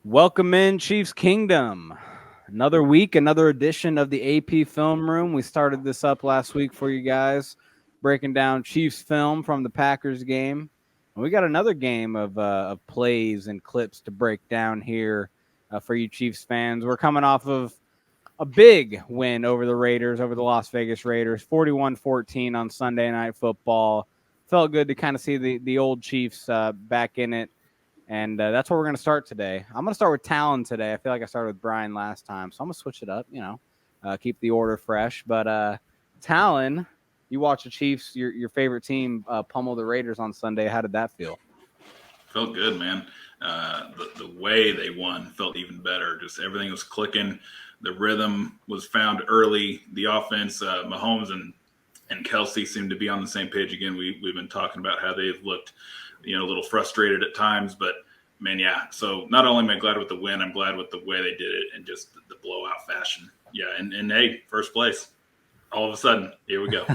Welcome in, Chiefs Kingdom. Another week, another edition of the AP Film Room. We started this up last week for you guys, breaking down Chiefs film from the Packers game. And we got another game of plays and clips to break down here for you Chiefs fans. We're coming off of a big win over the Raiders, over the Las Vegas Raiders, 41-14 on Sunday Night Football. Felt good to kind of see the old Chiefs back in it. And that's where we're going to start today. I'm going to start with Talon today. I feel like I started with Bryan last time, so I'm going to switch it up, keep the order fresh. But Talon, you watch the Chiefs, your favorite team, pummel the Raiders on Sunday. How did that feel? Felt good, man. The way they won felt even better. Just everything was clicking. The rhythm was found early. The offense, Mahomes and Kelsey seemed to be on the same page again. We've been talking about how they've looked, a little frustrated at times, but man, yeah. So not only am I glad with the win, I'm glad with the way they did it and just the blowout fashion. Yeah, and hey, first place. All of a sudden, here we go.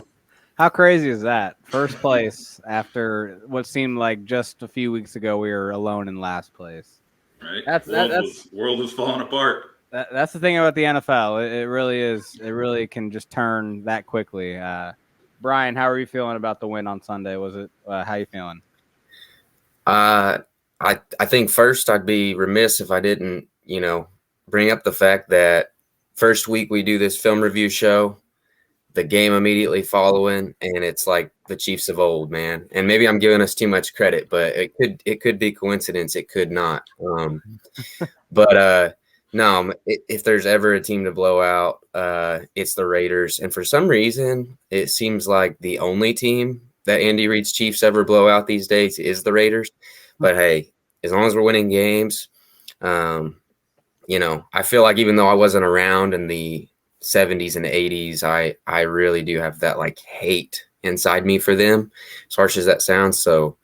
How crazy is that? First place after what seemed like just a few weeks ago we were alone in last place. Right? That's World was falling apart. that's the thing about the NFL. It really is. It really can just turn that quickly. Bryan, how are you feeling about the win on Sunday? Was it how you feeling? I think first I'd be remiss if I didn't, bring up the fact that first week we do this film review show, the game immediately following, and it's like the Chiefs of old, man. And maybe I'm giving us too much credit, but it could be coincidence. It could not. But no, if there's ever a team to blow out, it's the Raiders. And for some reason, it seems like the only team that Andy Reid's Chiefs ever blow out these days is the Raiders. But hey, as long as we're winning games, I feel like even though I wasn't around in the 70s and 80s, I really do have that like hate inside me for them, as harsh as that sounds. So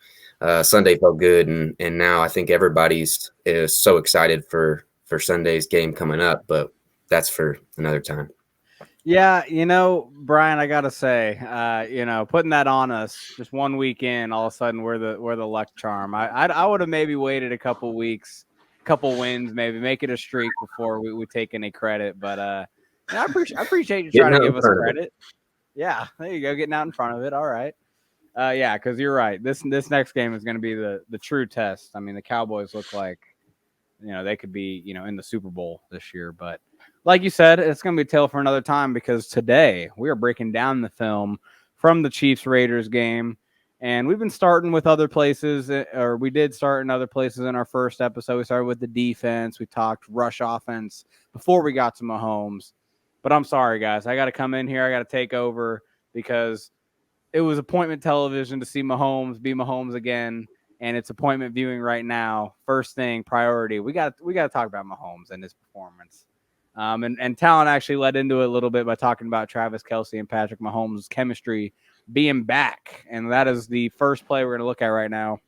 Sunday felt good, and now I think everybody's is so excited for Sunday's game coming up, but that's for another time. Yeah, Bryan, I gotta say, putting that on us just 1 week in, all of a sudden we're the luck charm. I would have maybe waited a couple weeks, couple wins, maybe make it a streak before we take any credit. But I appreciate you trying to give us credit. Yeah, there you go, getting out in front of it. All right. Yeah, because you're right. This next game is going to be the true test. I mean, the Cowboys look like they could be in the Super Bowl this year, but like you said, it's going to be a tale for another time because today we are breaking down the film from the Chiefs Raiders game. And we've been starting with other places, or we did start in other places in our first episode. We started with the defense. We talked rush offense before we got to Mahomes. But I'm sorry, guys. I got to come in here. I got to take over because it was appointment television to see Mahomes be Mahomes again. And it's appointment viewing right now. First thing, priority. We got to talk about Mahomes and his performance. And Talon actually led into it a little bit by talking about Travis Kelce and Patrick Mahomes' chemistry being back. And that is the first play we're going to look at right now.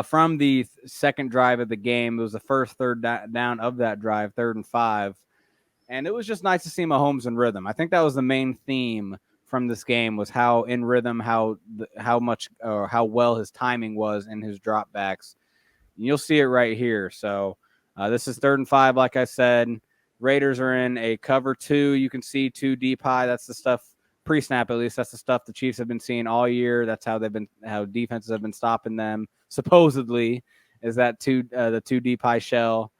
From the second drive of the game, it was the first third down of that drive, 3rd and 5. And it was just nice to see Mahomes in rhythm. I think that was the main theme from this game was how in rhythm, how much or how well his timing was in his dropbacks. And you'll see it right here. So this is 3rd and 5, like I said. Raiders are in a cover 2. You can see 2 deep high. That's the stuff pre-snap, at least. That's the stuff the Chiefs have been seeing all year. That's how defenses have been stopping them. Supposedly, is that the 2 deep high shell.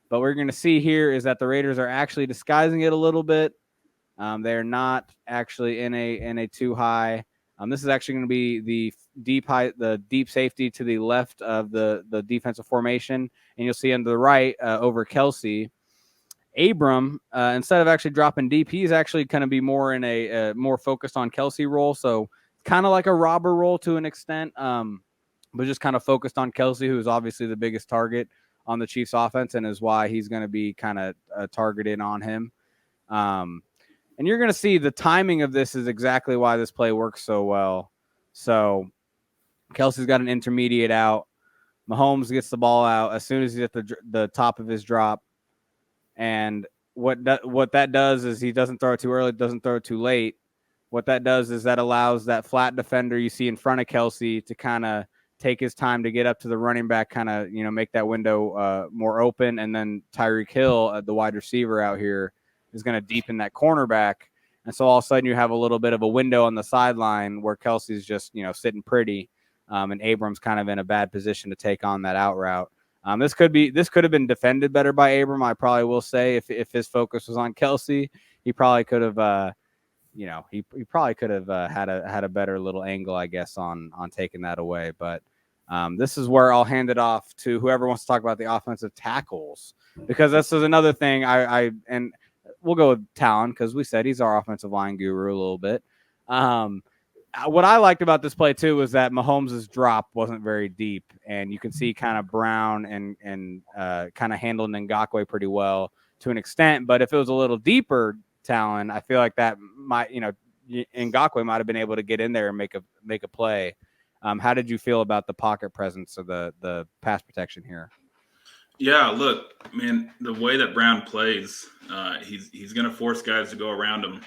But what we're going to see here is that the Raiders are actually disguising it a little bit. They're not actually in a 2 high. This is actually going to be the deep safety to the left of the defensive formation, and you'll see on the right over Kelce. Abram, instead of actually dropping deep, he's actually going to be more in a more focused on Kelce role. So kind of like a robber role to an extent, but just kind of focused on Kelce, who's obviously the biggest target on the Chiefs offense and is why he's going to be kind of targeted on him. And you're going to see the timing of this is exactly why this play works so well. So Kelce's got an intermediate out. Mahomes gets the ball out as soon as he's at the top of his drop. And what that does is he doesn't throw it too early, doesn't throw it too late. What that does is that allows that flat defender you see in front of Kelce to kind of take his time to get up to the running back, kind of, make that window more open. And then Tyreek Hill, the wide receiver out here, is going to deepen that cornerback. And so all of a sudden you have a little bit of a window on the sideline where Kelsey's just, sitting pretty. And Abram's kind of in a bad position to take on that out route. This could have been defended better by Abram. I probably will say if his focus was on Kelsey, he probably could have, he probably could have had a better little angle, I guess, on taking that away. But this is where I'll hand it off to whoever wants to talk about the offensive tackles, because this is another thing. And we'll go with Talon because we said he's our offensive line guru a little bit. What I liked about this play too was that Mahomes' drop wasn't very deep, and you can see kind of Brown and kind of handled Ngakoue pretty well to an extent. But if it was a little deeper, Talon, I feel like that might, Ngakoue might have been able to get in there and make a play. How did you feel about the pocket presence of the pass protection here? Yeah, look, man, the way that Brown plays, he's going to force guys to go around him.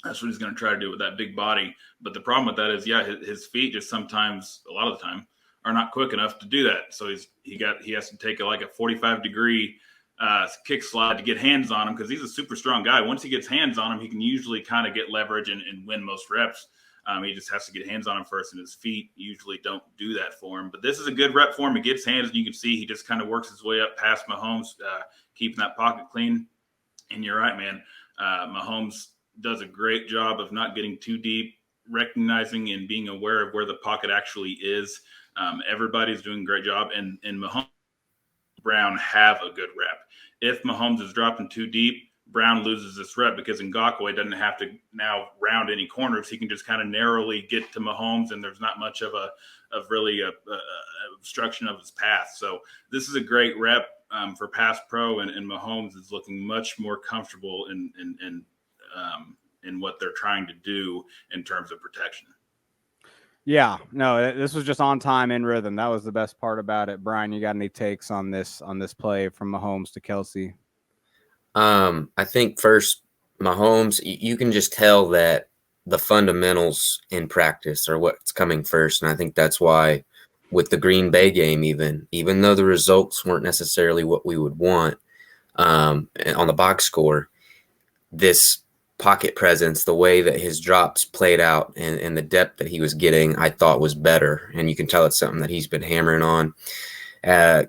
That's what he's going to try to do with that big body. But the problem with that is, his feet just sometimes, a lot of the time, are not quick enough to do that. So he has to take a 45-degree kick slide to get hands on him, because he's a super strong guy. Once he gets hands on him, he can usually kind of get leverage and win most reps. He just has to get hands on him first, and his feet usually don't do that for him. But this is a good rep for him. He gets hands, and you can see he just kind of works his way up past Mahomes, keeping that pocket clean. And you're right, man. Mahomes does a great job of not getting too deep, recognizing and being aware of where the pocket actually is. Everybody's doing a great job, and Mahomes and Brown have a good rep. If Mahomes is dropping too deep, Brown loses this rep, because Ngakoue doesn't have to now round any corners. He can just kind of narrowly get to Mahomes, and there's not much of a obstruction of his path. So this is a great rep for pass pro, and Mahomes is looking much more comfortable in what they're trying to do in terms of protection. Yeah, no, this was just on time, in rhythm. That was the best part about it. Bryan, you got any takes on this play from Mahomes to Kelsey? I think first, Mahomes, you can just tell that the fundamentals in practice are what's coming first. And I think that's why with the Green Bay game, even though the results weren't necessarily what we would want on the box score, this pocket presence, the way that his drops played out and the depth that he was getting, I thought was better. And you can tell it's something that he's been hammering on.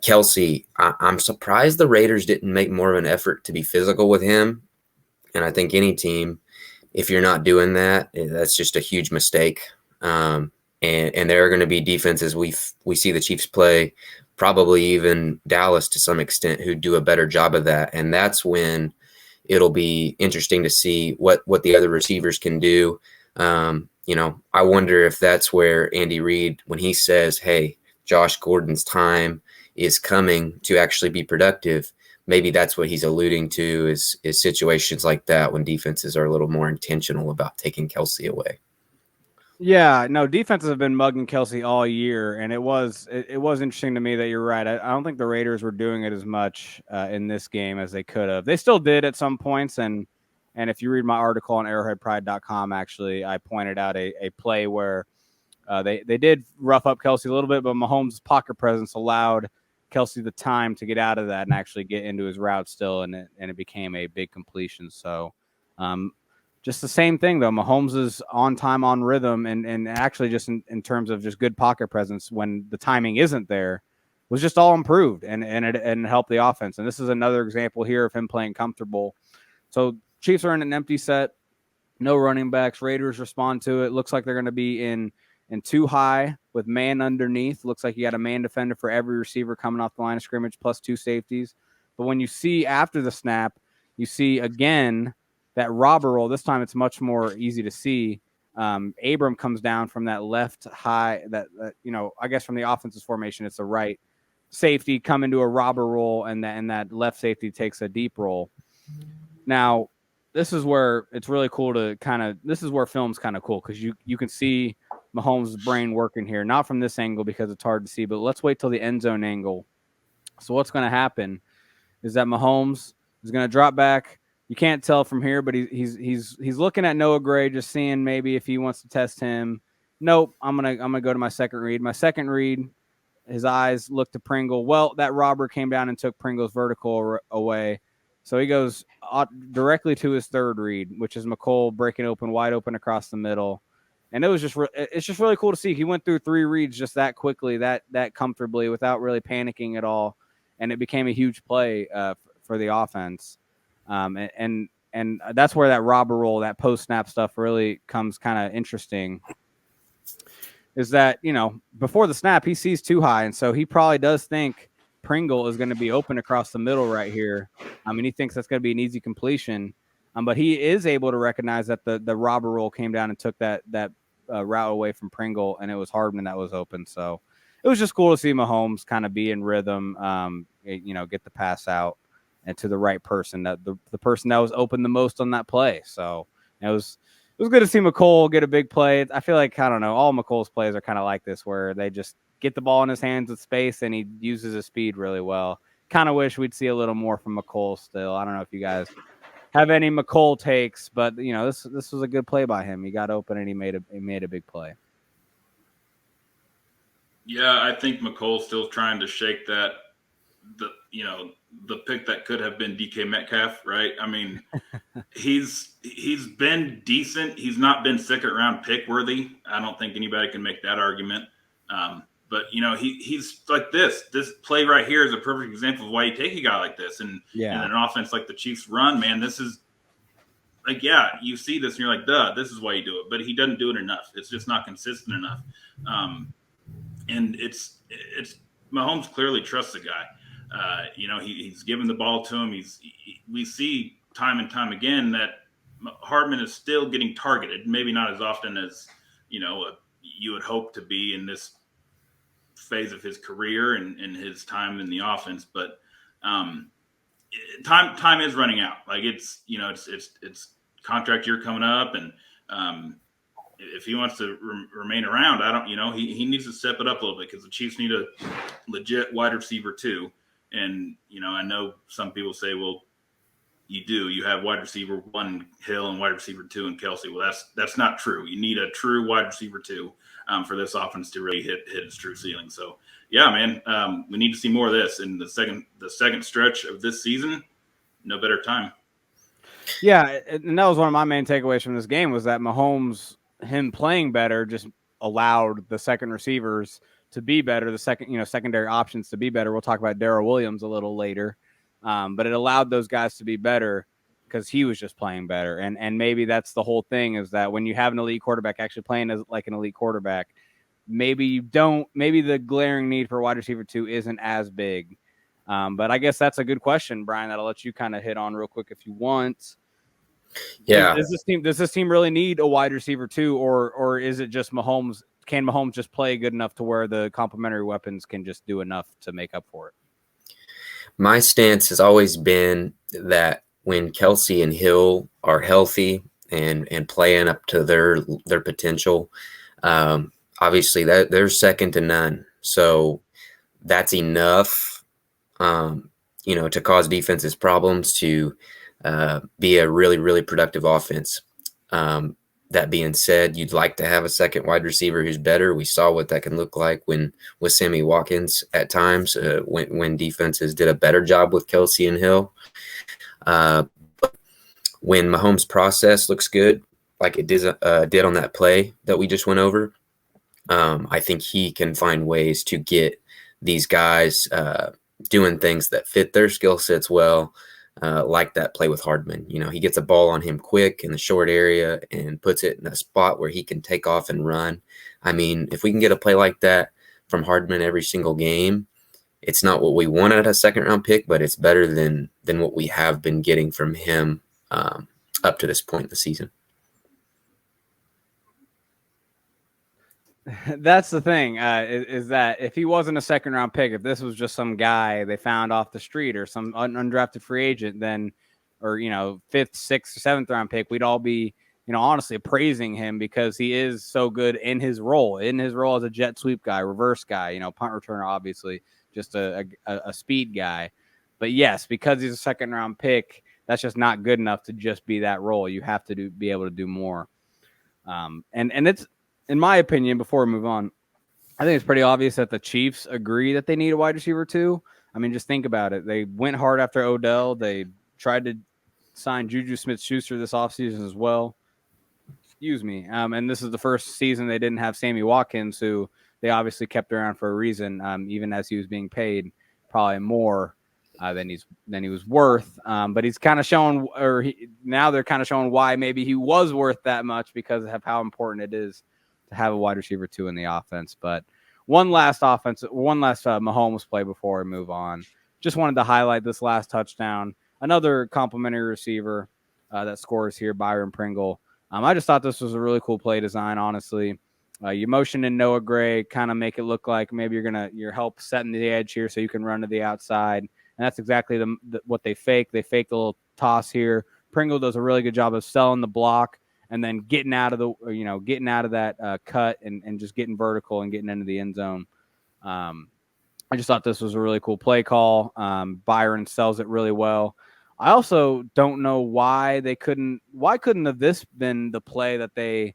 Kelsey, I'm surprised the Raiders didn't make more of an effort to be physical with him. And I think any team, if you're not doing that, that's just a huge mistake. And there are going to be defenses we see the Chiefs play, probably even Dallas to some extent, who do a better job of that. And that's when it'll be interesting to see what the other receivers can do. I wonder if that's where Andy Reid, when he says, hey, Josh Gordon's time is coming to actually be productive, maybe that's what he's alluding to is situations like that when defenses are a little more intentional about taking Kelsey away. Yeah, no, defenses have been mugging Kelsey all year, and it was interesting to me that you're right. I don't think the Raiders were doing it as much in this game as they could have. They still did at some points, and if you read my article on arrowheadpride.com, actually, I pointed out a play where they did rough up Kelsey a little bit, but Mahomes' pocket presence allowed Kelsey the time to get out of that and actually get into his route still, and it became a big completion. So just the same thing, though. Mahomes is on time, on rhythm, and actually just in terms of just good pocket presence when the timing isn't there, was just all improved and it helped the offense. And this is another example here of him playing comfortable. So Chiefs are in an empty set, no running backs. Raiders respond to it. Looks like they're going to be in too high with man underneath. Looks like you got a man defender for every receiver coming off the line of scrimmage, plus two safeties. But when you see after the snap, you see again that robber roll. This time it's much more easy to see. Abram comes down from that left high, I guess from the offensive formation, it's the right safety come into a robber roll, and that left safety takes a deep roll. Now, this is where it's really cool this is where film's kind of cool, because you can see Mahomes' brain working here, not from this angle because it's hard to see, but let's wait till the end zone angle. So what's going to happen is that Mahomes is going to drop back. You can't tell from here, but he's looking at Noah Gray, just seeing maybe if he wants to test him. nope, I'm gonna go to my second read. My second read, his eyes look to Pringle. Well, that robber came down and took Pringle's vertical away. So he goes directly to his third read, which is McCole breaking wide open across the middle. And it's just really cool to see. He went through 3 reads just that quickly, that comfortably, without really panicking at all. And it became a huge play for the offense. And that's where that robber roll, that post snap stuff really comes kind of interesting. Is that, before the snap, he sees too high. And so he probably does think Pringle is going to be open across the middle right here. I mean, he thinks that's going to be an easy completion. But he is able to recognize that the robber roll came down and took that route away from Pringle, and it was Hardman that was open. So it was just cool to see Mahomes kind of be in rhythm, get the pass out and to the right person, that the person that was open the most on that play. So it was good to see McCole get a big play. I feel like, I don't know, all McCole's plays are kind of like this, where they just get the ball in his hands with space and he uses his speed really well. Kind of wish we'd see a little more from McCole still. I don't know if you guys have any McCole takes, but this was a good play by him. He got open and he made a big play. Yeah, I think McCole's still trying to shake the pick that could have been DK Metcalf, right? I mean, he's been decent. He's not been second round pick worthy. I don't think anybody can make that argument. But he's like this play right here is a perfect example of why you take a guy like this. And in an offense like the Chiefs run, man, this is like, you see this and you're like, duh, this is why you do it. But he doesn't do it enough. It's just not consistent enough. And it's Mahomes clearly trusts the guy. He's given the ball to him. We see time and time again that Hardman is still getting targeted, maybe not as often as you would hope to be in this phase of his career and his time in the offense. But time is running out. Like it's contract year coming up, and if he wants to remain around, he needs to step it up a little bit, because the Chiefs need a legit wide receiver too. And, I know some people say, well, you have wide receiver 1 Hill and wide receiver 2 and Kelsey. Well, that's not true. You need a true wide receiver 2 for this offense to really hit its true ceiling. So yeah, man, we need to see more of this in the second stretch of this season. No better time. Yeah. And that was one of my main takeaways from this game, was that Mahomes, him playing better, just allowed the second receivers to be better, the secondary options to be better. We'll talk about Daryl Williams a little later, but it allowed those guys to be better because he was just playing better. And maybe that's the whole thing, is that when you have an elite quarterback actually playing as like an elite quarterback, maybe the glaring need for wide receiver 2 isn't as big. But I guess that's a good question, Brian, that I'll let you kind of hit on real quick if you want. Yeah. Does this team really need a wide receiver 2, or is it just Mahomes? Can Mahomes just play good enough to where the complementary weapons can just do enough to make up for it? My stance has always been that when Kelsey and Hill are healthy and playing up to their potential, obviously they're second to none. So that's enough, to cause defenses problems, to be a really, really productive offense. That being said, you'd like to have a second wide receiver who's better. We saw what that can look like with Sammy Watkins at times, when defenses did a better job with Kelsey and Hill. But when Mahomes' process looks good, like it did on that play that we just went over, I think he can find ways to get these guys doing things that fit their skill sets well. Like that play with Hardman. He gets a ball on him quick in the short area and puts it in a spot where he can take off and run. I mean, if we can get a play like that from Hardman every single game, it's not what we want at a second round pick, but it's better than what we have been getting from him up to this point in the season. That's the thing, is that if he wasn't a second round pick, if this was just some guy they found off the street or some undrafted free agent, then, or, 5th, 6th, or 7th round pick, we'd all be, honestly praising him because he is so good in his role as a jet sweep guy, reverse guy, punt returner, obviously just a speed guy. But yes, because he's a second round pick, that's just not good enough to just be that role. You have to be able to do more. And in my opinion, before we move on, I think it's pretty obvious that the Chiefs agree that they need a wide receiver too. I mean, just think about it. They went hard after Odell. They tried to sign Juju Smith-Schuster this offseason as well. Excuse me. And this is the first season they didn't have Sammy Watkins, who they obviously kept around for a reason, even as he was being paid probably more than he was worth. But he's kind of shown, now they're kind of showing why maybe he was worth that much because of how important it is to have a wide receiver too in the offense. But one last Mahomes play before we move on. Just wanted to highlight this last touchdown. Another complimentary receiver that scores here, Byron Pringle. I just thought this was a really cool play design, honestly. You motion in Noah Gray, kind of make it look like maybe you're help setting the edge here so you can run to the outside. And that's exactly what they fake. They fake the little toss here. Pringle does a really good job of selling the block and then getting out of that cut and just getting vertical and getting into the end zone. I just thought this was a really cool play call. Byron sells it really well. I also don't know why couldn't have this been the play that they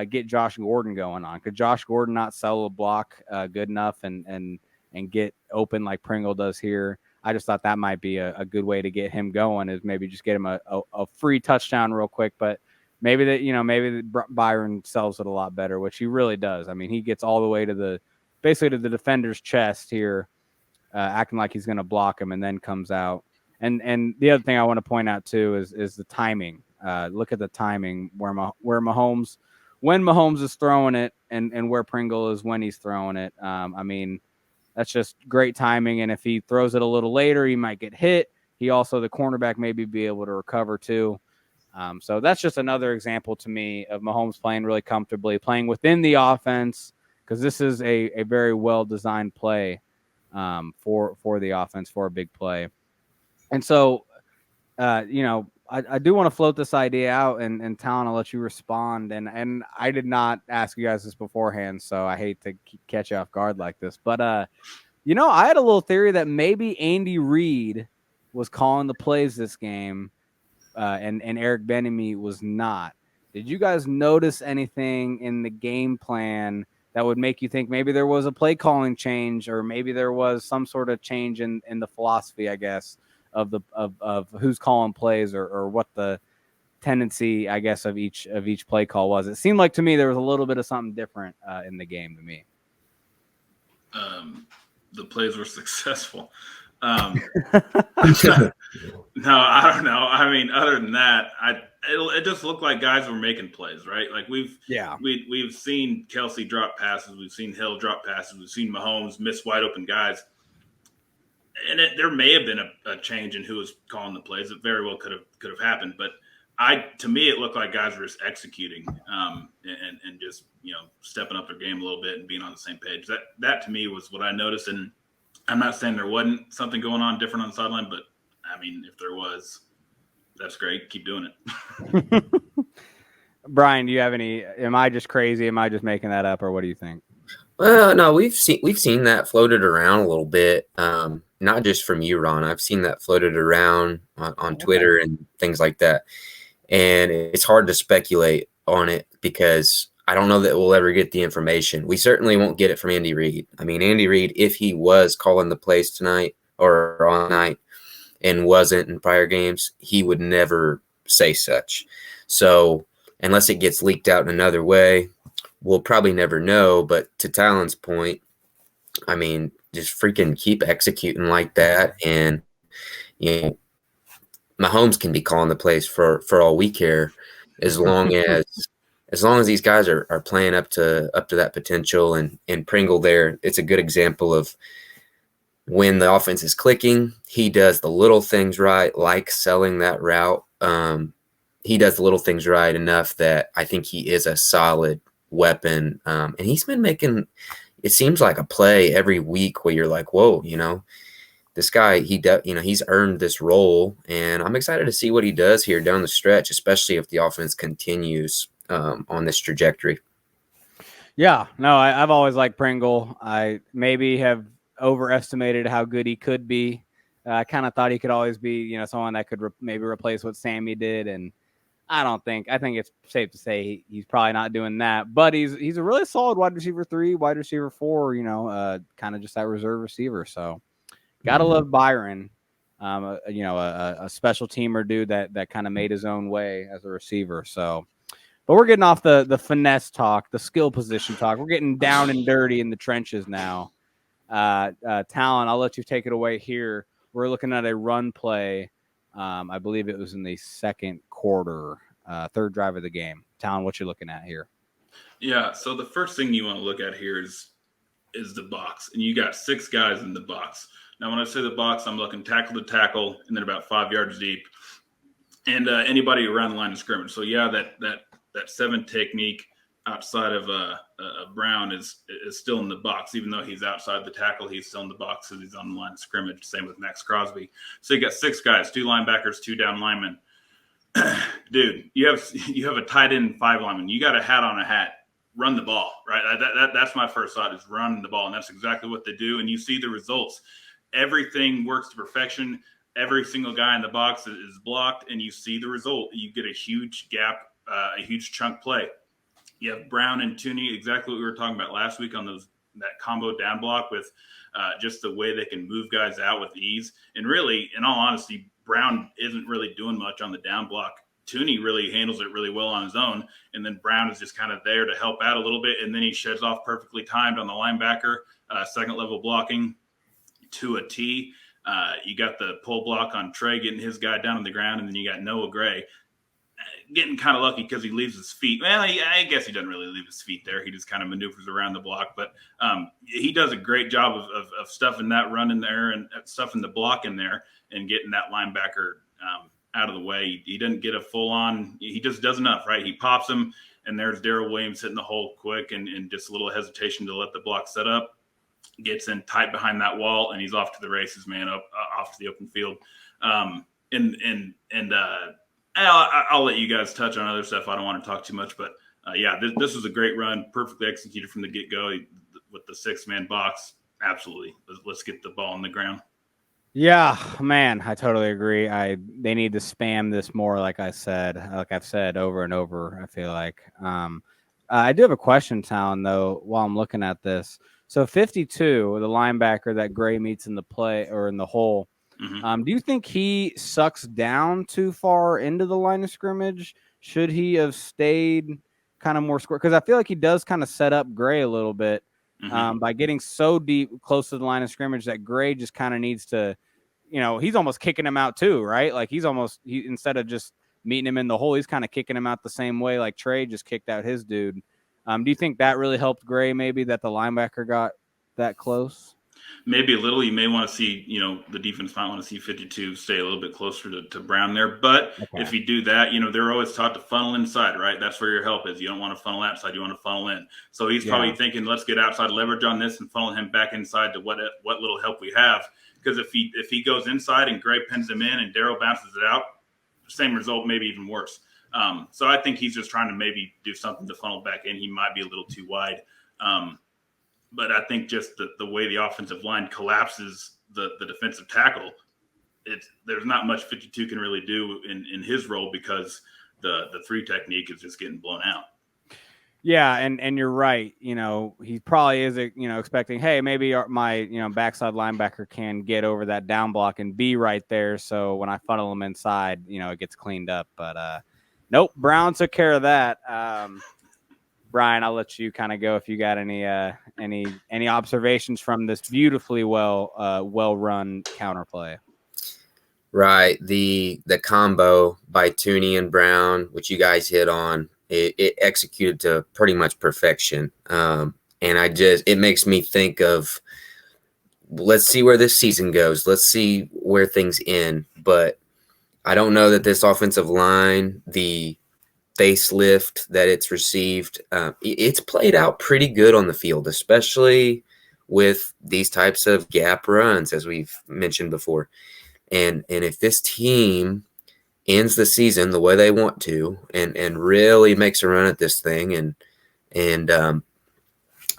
get Josh Gordon going on? Could Josh Gordon not sell a block good enough and get open like Pringle does here? I just thought that might be a good way to get him going, is maybe just get him a free touchdown real quick. But maybe Byron sells it a lot better, which he really does. I mean, he gets all the way to basically to the defender's chest here, acting like he's going to block him, and then comes out. And the other thing I want to point out too is the timing. Look at the timing where Mahomes, when Mahomes is throwing it, and where Pringle is when he's throwing it. I mean, that's just great timing. And if he throws it a little later, he might get hit. The cornerback maybe be able to recover too. So that's just another example to me of Mahomes playing really comfortably, playing within the offense, because this is a very well designed play for the offense, for a big play. And so, I do want to float this idea out, and Talon, I'll let you respond. And I did not ask you guys this beforehand, so I hate to catch you off guard like this. But, I had a little theory that maybe Andy Reid was calling the plays this game, and Eric Bieniemy was not. Did you guys notice anything in the game plan that would make you think maybe there was a play calling change, or maybe there was some sort of change in the philosophy, I guess, of who's calling plays, or what the tendency, I guess, of each play call was? It seemed like to me there was a little bit of something different in the game to me. The plays were successful. No, I don't know. I mean, other than that, it just looked like guys were making plays, right? Like we've seen Kelsey drop passes, we've seen Hill drop passes, we've seen Mahomes miss wide open guys. And there may have been a change in who was calling the plays. It very well could have happened, but to me, it looked like guys were just executing and just stepping up their game a little bit and being on the same page. That to me was what I noticed. And I'm not saying there wasn't something going on different on the sideline, but I mean, if there was, that's great. Keep doing it. Brian, do you have any? Am I just crazy? Am I just making that up, or what do you think? Well, no, we've seen that floated around a little bit. Not just from you, Ron. I've seen that floated around on Twitter and things like that. And it's hard to speculate on it because I don't know that we'll ever get the information. We certainly won't get it from Andy Reid. I mean, Andy Reid, if he was calling the plays tonight or on night and wasn't in prior games, he would never say such. So unless it gets leaked out in another way, we'll probably never know. But to Talon's point, I mean, just freaking keep executing like that. And, Mahomes can be calling the plays for all we care, as long as these guys are playing up to that potential. And Pringle there, it's a good example of when the offense is clicking, he does the little things right, like selling that route. He does the little things right enough that I think he is a solid weapon. And he's been making, it seems like, a play every week where you're like, whoa, this guy, he's earned this role, and I'm excited to see what he does here down the stretch, especially if the offense continues on this trajectory. Yeah, no, I've always liked Pringle. I maybe have overestimated how good he could be. I kind of thought he could always be, someone that could maybe replace what Sammy did, and I think it's safe to say he's probably not doing that, but he's a really solid wide receiver 3, wide receiver 4, kind of just that reserve receiver. So gotta love Byron, a special teamer dude that kind of made his own way as a receiver. So, but we're getting off the finesse talk, the skill position talk. We're getting down and dirty in the trenches now. Talon, I'll let you take it away here. We're looking at a run play. I believe it was in the second quarter, third drive of the game. Talon, what you looking at here? Yeah, so the first thing you want to look at here is the box, and you got 6 guys in the box. Now, when I say the box, I'm looking tackle to tackle, and then about 5 yards deep, and anybody around the line of scrimmage. So yeah, that 7 technique outside of Brown is still in the box, even though he's outside the tackle. He's still in the box because he's on the line of scrimmage. Same with Max Crosby. So you got 6 guys, 2 linebackers, 2 down linemen. Dude, you have a tight end and 5 linemen. You got a hat on a hat. Run the ball, right? That's my first thought, is run the ball, and that's exactly what they do. And you see the results. Everything works to perfection. Every single guy in the box is blocked, and you see the result. You get a huge gap, a huge chunk play. You have Brown and Tooney, exactly what we were talking about last week on that combo down block with just the way they can move guys out with ease. And really, in all honesty, Brown isn't really doing much on the down block. Tooney really handles it really well on his own, and then Brown is just kind of there to help out a little bit, and then he sheds off perfectly timed on the linebacker, second-level blocking to a T. You got the pull block on Trey getting his guy down on the ground, and then you got Noah Gray getting kind of lucky because he leaves his feet. Well, I guess he doesn't really leave his feet there. He just kind of maneuvers around the block, but he does a great job of stuffing that run in there and stuffing the block in there and getting that linebacker out of the way. He doesn't get a full on. He just does enough, right? He pops him, and there's Daryl Williams hitting the hole quick and just a little hesitation to let the block set up. Gets in tight behind that wall, and he's off to the races, man, off to the open field. I'll let you guys touch on other stuff. I don't want to talk too much, but this was a great run, perfectly executed from the get-go with the 6-man box. Absolutely. Let's get the ball on the ground. Yeah, man, I totally agree. They need to spam this more, like I've said over and over. I feel like I do have a question, Talon, though, while I'm looking at this. So 52, the linebacker that Gray meets in the play or in the hole. Mm-hmm. Do you think he sucks down too far into the line of scrimmage? Should he have stayed kind of more square? Because I feel like he does kind of set up Gray a little bit by getting so deep close to the line of scrimmage that Gray just kind of needs to, he's almost kicking him out too, right? Like instead of just meeting him in the hole, he's kind of kicking him out the same way like Trey just kicked out his dude. Do you think that really helped Gray, maybe, that the linebacker got that close? Maybe a little. You may want to see, the defense might want to see 52 stay a little bit closer to Brown there. But if you do that, they're always taught to funnel inside, right? That's where your help is. You don't want to funnel outside. You want to funnel in. So he's probably thinking, let's get outside leverage on this and funnel him back inside to what little help we have. Because if he goes inside and Gray pins him in and Daryl bounces it out, same result, maybe even worse. So I think he's just trying to maybe do something to funnel back in. He might be a little too wide. But I think just the way the offensive line collapses the defensive tackle, there's not much 52 can really do in his role because the 3 technique is just getting blown out. Yeah, and you're right. He probably is, expecting, hey, maybe my backside linebacker can get over that down block and be right there. So when I funnel him inside, it gets cleaned up. But nope, Brown took care of that. Bryan, I'll let you kind of go if you got any observations from this beautifully well run counterplay. Right, the combo by Tooney and Brown, which you guys hit on, it executed to pretty much perfection. And it makes me think of, let's see where this season goes. Let's see where things end. But I don't know that this offensive line, the facelift that it's received, it's played out pretty good on the field, especially with these types of gap runs, as we've mentioned before. And if this team ends the season the way they want to and really makes a run at this thing and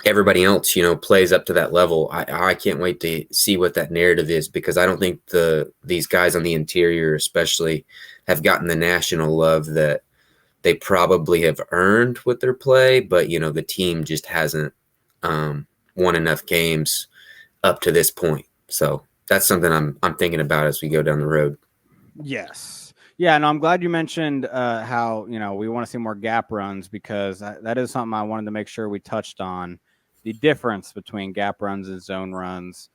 everybody else, plays up to that level, I can't wait to see what that narrative is, because I don't think these guys on the interior especially have gotten the national love that they probably have earned with their play, but the team just hasn't won enough games up to this point. So that's something I'm thinking about as we go down the road. Yes. Yeah, and I'm glad you mentioned how, we want to see more gap runs, because that is something I wanted to make sure we touched on, the difference between gap runs and zone runs.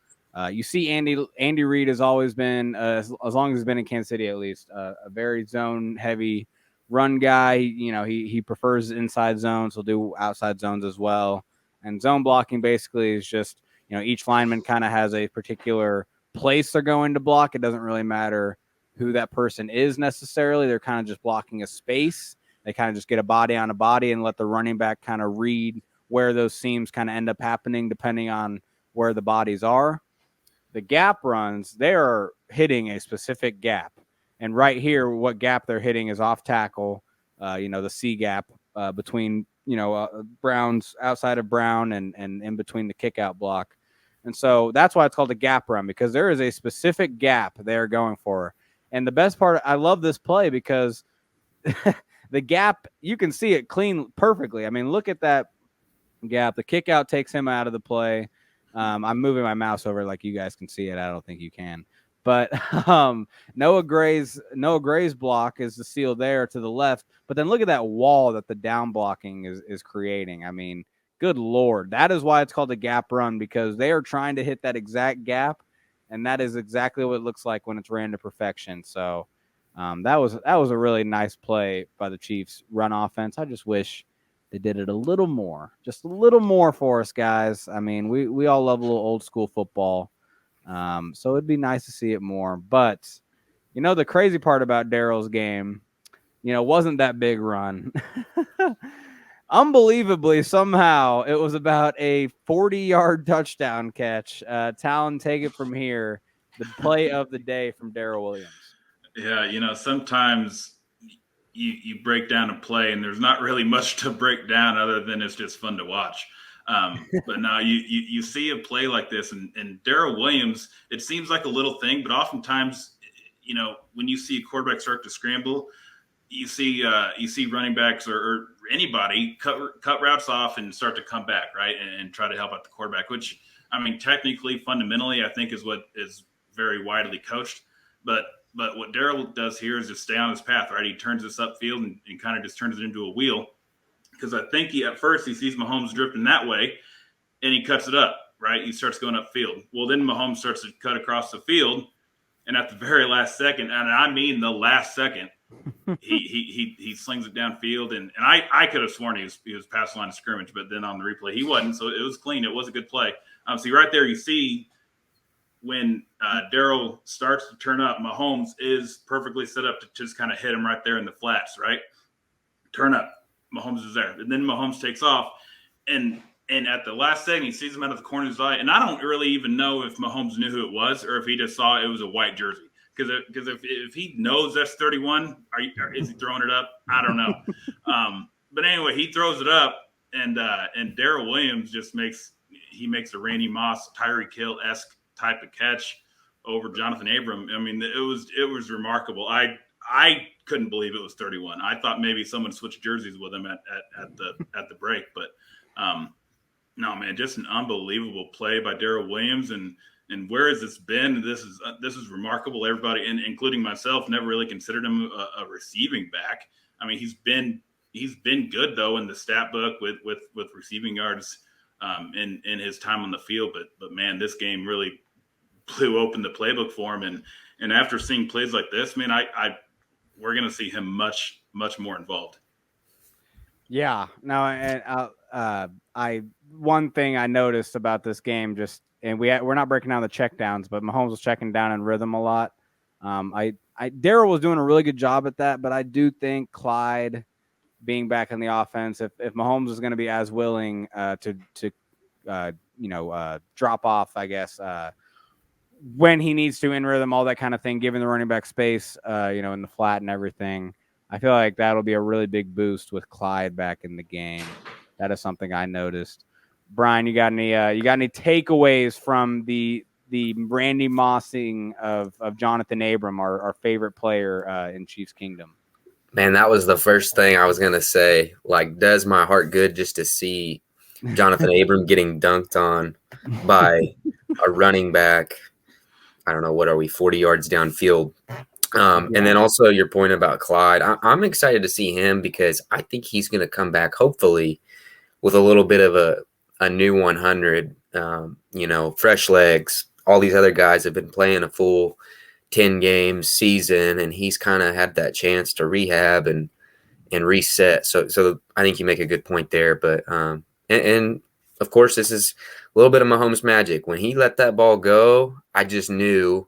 You see Andy Reid has always been, as long as he's been in Kansas City at least, a very zone-heavy run guy. He prefers inside zones. He'll do outside zones as well. And zone blocking basically is just, each lineman kind of has a particular place they're going to block. It doesn't really matter who that person is necessarily. They're kind of just blocking a space. They kind of just get a body on a body and let the running back kind of read where those seams kind of end up happening depending on where the bodies are. The gap runs, they're hitting a specific gap. And right here, what gap they're hitting is off tackle, the C gap between, Brown's outside of Brown and in between the kick out block. And so that's why it's called a gap run, because there is a specific gap they're going for. And the best part, I love this play because the gap, you can see it clean perfectly. I mean, look at that gap. The kick out takes him out of the play. I'm moving my mouse over like you guys can see it. I don't think you can. But Noah Gray's block is the seal there to the left. But then look at that wall that the down blocking is creating. I mean, good Lord. That is why it's called a gap run, because they are trying to hit that exact gap. And that is exactly what it looks like when it's ran to perfection. So that was a really nice play by the Chiefs run offense. I just wish they did it a little more, just a little more for us, guys. I mean, we all love a little old school football. So it'd be nice to see it more. But, the crazy part about Daryl's game, wasn't that big run. Unbelievably, somehow, it was about a 40-yard touchdown catch. Talon, take it from here. The play of the day from Daryl Williams. Yeah, sometimes you break down a play and there's not really much to break down other than it's just fun to watch. But now you see a play like this, and Daryl Williams, it seems like a little thing, but oftentimes, when you see a quarterback start to scramble, you see running backs or anybody cut routes off and start to come back, right, and try to help out the quarterback, which, I mean, technically, fundamentally, I think is what is very widely coached. But what Daryl does here is just stay on his path, right? He turns this upfield and kind of just turns it into a wheel, because I think at first he sees Mahomes drifting that way, and he cuts it up, right? He starts going upfield. Well, then Mahomes starts to cut across the field, and at the very last second, and I mean the last second, he slings it downfield, and I could have sworn he was past the line of scrimmage, but then on the replay he wasn't, so it was clean. It was a good play. See right there, you see when Daryl starts to turn up, Mahomes is perfectly set up to just kind of hit him right there in the flats, right? Turn up. Mahomes is there. And then Mahomes takes off, and at the last second, he sees him out of the corner of his eye. And I don't really even know if Mahomes knew who it was or if he just saw it was a white jersey. Because if he knows that's 31, is he throwing it up? I don't know. But anyway, he throws it up, and Daryl Williams just makes a Randy Moss, Tyreek Hill-esque type of catch over Jonathan Abram. I mean, it was remarkable. I couldn't believe it was 31. I thought maybe someone switched jerseys with him at the break, but no, man, just an unbelievable play by Daryl Williams. And where has this been? This is remarkable. Everybody, including myself, never really considered him a receiving back. I mean, he's been good though in the stat book with receiving yards in his time on the field. But man, this game really blew open the playbook for him. And after seeing plays like this, man, we're going to see him much, much more involved. Yeah. No, and one thing I noticed about this game, we're not breaking down the checkdowns, but Mahomes was checking down in rhythm a lot. Daryl was doing a really good job at that, but I do think Clyde being back in the offense, if Mahomes is going to be as willing to drop off, I guess, when he needs to in rhythm, all that kind of thing, giving the running back space, in the flat and everything. I feel like that'll be a really big boost with Clyde back in the game. That is something I noticed. Bryan, you got any takeaways from the Randy Mossing of Jonathan Abram, our favorite player in Chiefs Kingdom? Man, that was the first thing I was going to say. Like, does my heart good just to see Jonathan Abram getting dunked on by a running back. I don't know, what are we, 40 yards downfield? And then also your point about Clyde. I'm excited to see him because I think he's going to come back, hopefully, with a little bit of a new 100, fresh legs. All these other guys have been playing a full 10 games season, and he's kind of had that chance to rehab and reset. So I think you make a good point there. But and of course, this is a little bit of Mahomes magic. When he let that ball go, I just knew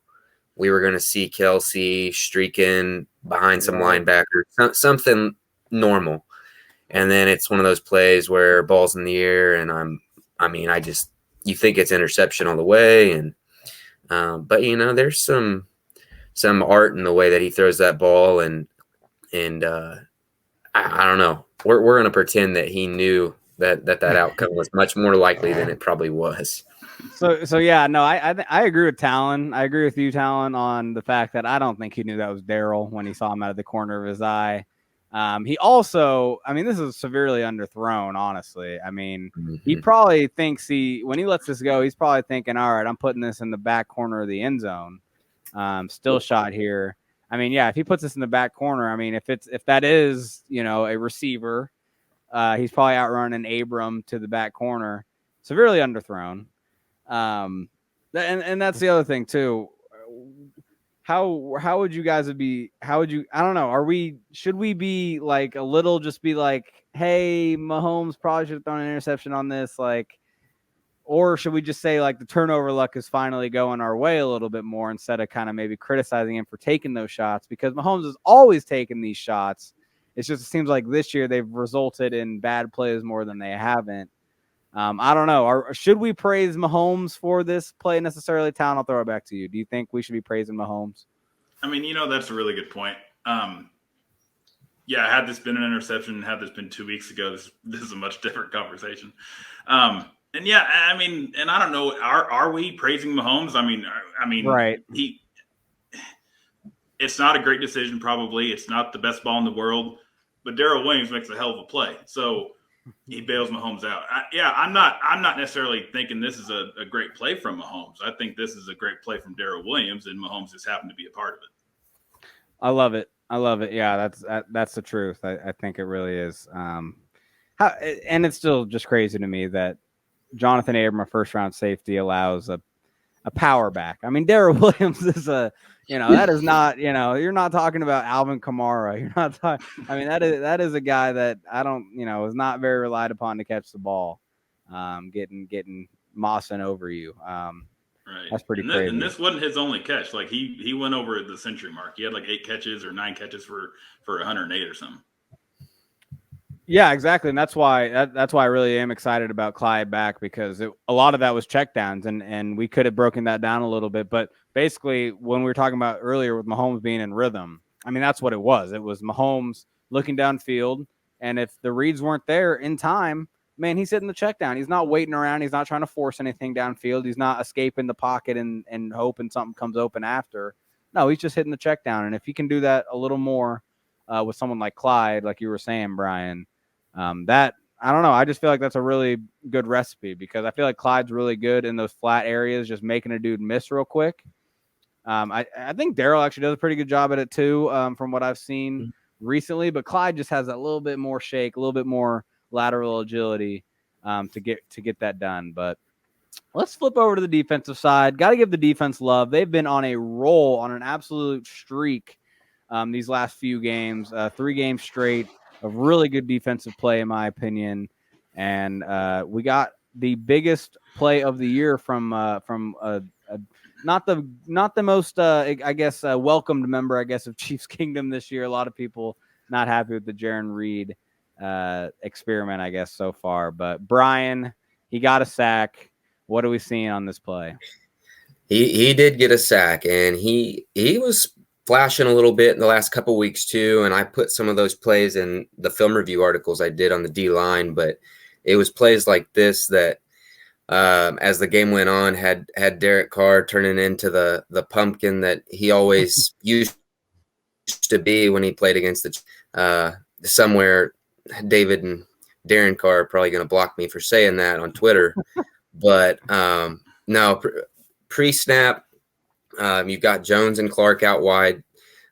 we were going to see Kelsey streaking behind some linebackers, something normal. And then it's one of those plays where ball's in the air, and you think it's interception all the way, and but there's some art in the way that he throws that ball, and I don't know. We're going to pretend that he knew that outcome was much more likely than it probably was. So yeah, no, I agree with Talon. I agree with you, Talon, on the fact that I don't think he knew that was Daryl when he saw him out of the corner of his eye. He also, this is severely underthrown, honestly. He probably thinks when he lets this go, he's probably thinking, all right, I'm putting this in the back corner of the end zone. Still shot here. If he puts this in the back corner, if that is, a receiver, he's probably outrunning Abram to the back corner. Severely underthrown. And that's the other thing too. How would you guys be? I don't know. Should we be like a little, just be like, hey, Mahomes probably should have thrown an interception on this, like, or should we just say like the turnover luck is finally going our way a little bit more instead of kind of maybe criticizing him for taking those shots, because Mahomes has always taken these shots. It seems like this year they've resulted in bad plays more than they haven't. I don't know. Should we praise Mahomes for this play necessarily? Talon, I'll throw it back to you. Do you think we should be praising Mahomes? That's a really good point. Had this been an interception, had this been 2 weeks ago, this is a much different conversation. And I don't know. Are we praising Mahomes? Right. It's not a great decision. Probably it's not the best ball in the world, but Daryl Williams makes a hell of a play. So he bails Mahomes out. I'm not necessarily thinking this is a great play from Mahomes. I think this is a great play from Daryl Williams, and Mahomes just happened to be a part of it. I love it. Yeah, that's the truth. I think it really is. And it's still just crazy to me that Jonathan Abram, a first-round safety, allows a power back. Daryl Williams is that is not, you're not talking about Alvin Kamara. You're not talking, that is a guy that I don't, is not very relied upon to catch the ball, getting mossing over you. Right. That's pretty crazy. And this wasn't his only catch. Like he went over the century mark. He had like 8 catches or 9 catches for 108 or something. Yeah, exactly. And that's why I really am excited about Clyde back, because a lot of that was checkdowns, and we could have broken that down a little bit. But basically, when we were talking about earlier with Mahomes being in rhythm, that's what it was. It was Mahomes looking downfield, and if the reads weren't there in time, man, he's hitting the checkdown. He's not waiting around. He's not trying to force anything downfield. He's not escaping the pocket and hoping something comes open after. No, he's just hitting the checkdown. And if he can do that a little more with someone like Clyde, like you were saying, Bryan, that, I don't know. I just feel like that's a really good recipe, because I feel like Clyde's really good in those flat areas, just making a dude miss real quick. I think Daryl actually does a pretty good job at it too, from what I've seen recently, but Clyde just has a little bit more shake, a little bit more lateral agility to get that done. But let's flip over to the defensive side. Got to give the defense love. They've been on a roll, on an absolute streak these last few games, 3 games straight of really good defensive play, in my opinion. And we got the biggest play of the year from not the most welcomed member, I guess, of Chiefs Kingdom this year. A lot of people not happy with the Jaron Reed experiment, I guess, so far. But Bryan, he got a sack. What are we seeing on this play? He did get a sack, and he was flashing a little bit in the last couple weeks too, and I put some of those plays in the film review articles I did on the D-line, but it was plays like this that as the game went on had Derek Carr turning into the pumpkin that he always used to be when he played against the somewhere. David and Darren Carr are probably going to block me for saying that on Twitter, but no, pre-snap, you've got Jones and Clark out wide.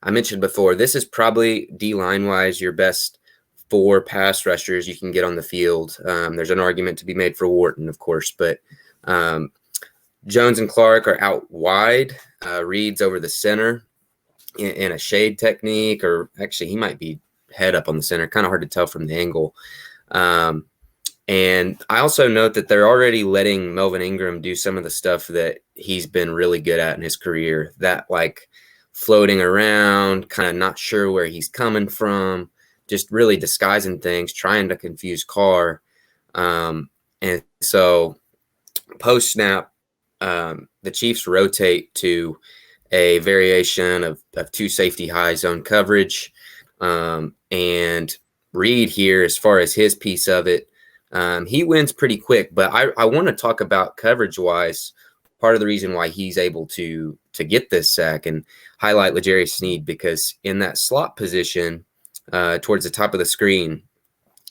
I mentioned before, this is probably D-line wise your best 4 pass rushers you can get on the field. There's an argument to be made for Wharton, of course, but Jones and Clark are out wide. Reed's over the center in a shade technique, or actually he might be head up on the center. Kind of hard to tell from the angle. And I also note that they're already letting Melvin Ingram do some of the stuff that he's been really good at in his career, that like floating around, kind of not sure where he's coming from, just really disguising things, trying to confuse Carr. And so post snap, the Chiefs rotate to a variation of 2 safety high zone coverage. And Reed here, as far as his piece of it, he wins pretty quick, but I want to talk about coverage wise, part of the reason why he's able to get this sack, and highlight L'Jarius Sneed, because in that slot position, towards the top of the screen,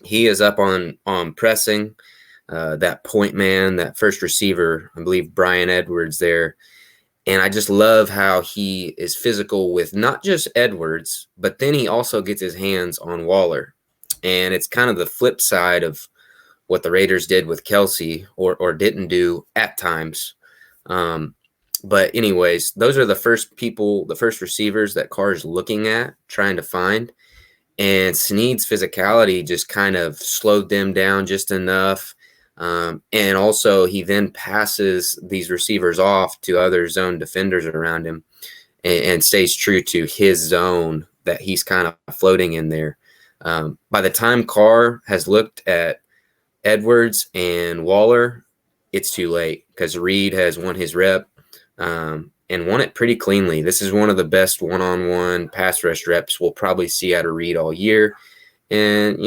he is up on pressing, that point man, that first receiver, I believe Brian Edwards there. And I just love how he is physical with not just Edwards, but then he also gets his hands on Waller. And it's kind of the flip side of what the Raiders did with Kelsey, or didn't do at times. But anyways, those are the first receivers that Carr's looking at, trying to find. And Sneed's physicality just kind of slowed them down just enough. And also he then passes these receivers off to other zone defenders around him, and stays true to his zone that he's kind of floating in there. By the time Carr has looked at Edwards and Waller, it's too late, because Reed has won his rep, and won it pretty cleanly. This is one of the best one-on-one pass rush reps we'll probably see out of Reed all year. And,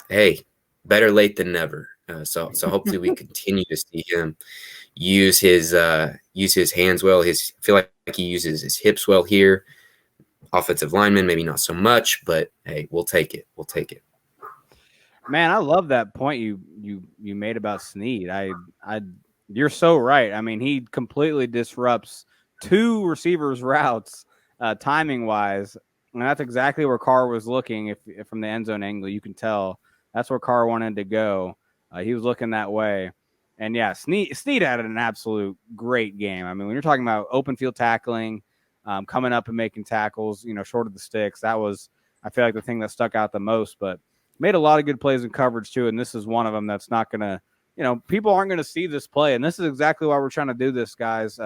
hey, better late than never. So hopefully we continue to see him use his hands well. I feel like he uses his hips well here. Offensive lineman, maybe not so much, but hey, we'll take it. We'll take it. Man, I love that point you made about Sneed. You're so right. I mean, he completely disrupts 2 receivers' routes, timing wise, and that's exactly where Carr was looking. If from the end zone angle, you can tell that's where Carr wanted to go. He was looking that way, and yeah, Sneed had an absolute great game. I mean, when you're talking about open field tackling, coming up and making tackles, short of the sticks, that was, I feel like, the thing that stuck out the most. But made a lot of good plays in coverage too, and this is one of them that's not gonna, people aren't gonna see this play, and this is exactly why we're trying to do this, guys.